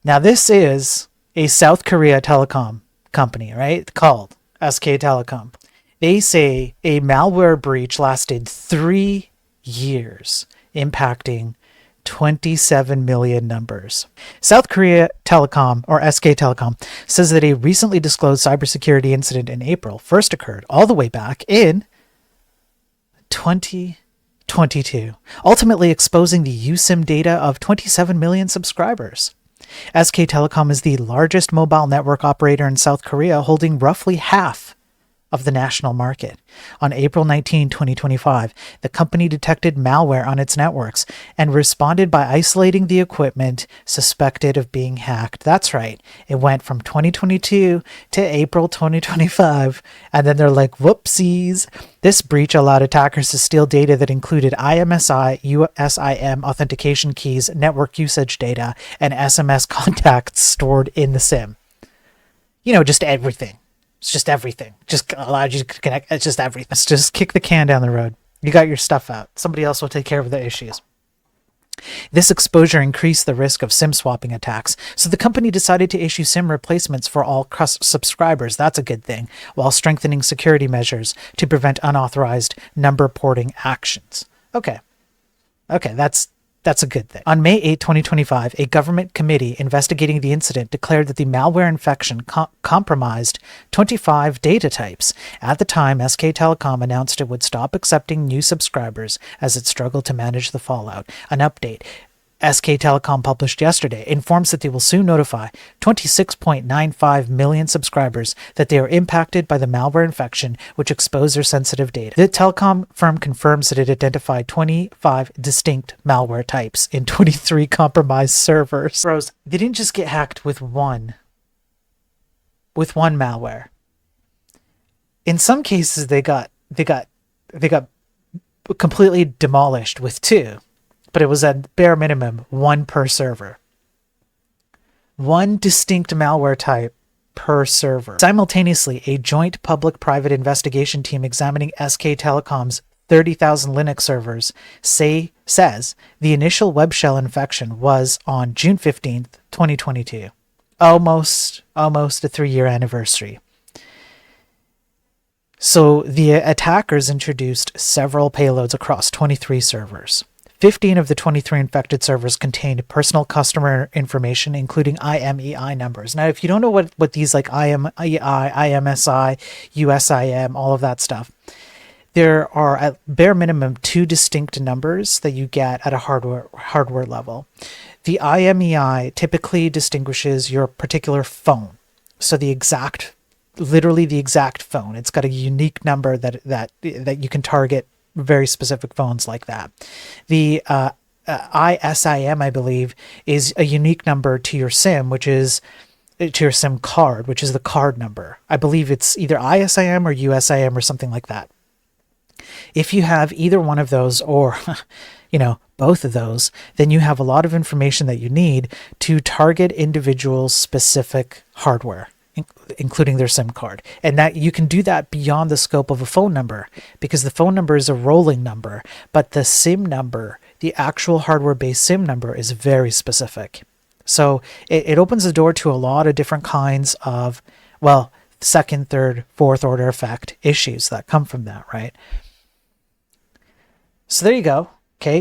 Now, this is a South Korea telecom company, right? Called SK Telecom. They say a malware breach lasted 3 years, impacting 27 million numbers. South Korea Telecom, or SK Telecom, says that a recently disclosed cybersecurity incident in April first occurred all the way back in 2022, ultimately exposing the USIM data of 27 million subscribers. SK Telecom is the largest mobile network operator in South Korea, holding roughly half of the national market. On April 19, 2025, the company detected malware on its networks and responded by isolating the equipment suspected of being hacked. That's right. It went from 2022 to April 2025, and then they're like, whoopsies. This breach allowed attackers to steal data that included IMSI, USIM authentication keys, network usage data, and SMS contacts stored in the SIM. Just everything. It's just everything. Just allowed you to connect. It's just everything. It's just kick the can down the road. You got your stuff out. Somebody else will take care of the issues. This exposure increased the risk of SIM swapping attacks, so the company decided to issue SIM replacements for all subscribers. That's a good thing, while strengthening security measures to prevent unauthorized number porting actions. Okay, that's a good thing. On May 8, 2025, a government committee investigating the incident declared that the malware infection compromised 25 data types. At the time, SK Telecom announced it would stop accepting new subscribers as it struggled to manage the fallout. An update SK Telecom published yesterday informs that they will soon notify 26.95 million subscribers that they are impacted by the malware infection, which exposed their sensitive data. The telecom firm confirms that it identified 25 distinct malware types in 23 compromised servers. Bros, they didn't just get hacked with one malware. In some cases, they got completely demolished with two. But it was at bare minimum one per server. One distinct malware type per server. Simultaneously, a joint public-private investigation team examining SK Telecom's 30,000 Linux servers says the initial web shell infection was on June 15th, 2022. Almost a 3-year anniversary. So the attackers introduced several payloads across 23 servers. 15 of the 23 infected servers contained personal customer information, including IMEI numbers. Now, if you don't know what these like IMEI, IMSI, USIM, all of that stuff, there are at bare minimum 2 distinct numbers that you get at a hardware level. The IMEI typically distinguishes your particular phone. So literally the exact phone. It's got a unique number that you can target very specific phones like that. The ISIM, I believe, is a unique number to your SIM, which is to your SIM card, which is the card number. I believe it's either ISIM or USIM or something like that. If you have either one of those or, both of those, then you have a lot of information that you need to target individual specific hardware, including their SIM card. And that you can do that beyond the scope of a phone number, because the phone number is a rolling number, but the SIM number, the actual hardware-based SIM number, is very specific. So it opens the door to a lot of different kinds of, second, third, fourth order effect issues that come from that, right? So there you go. Okay,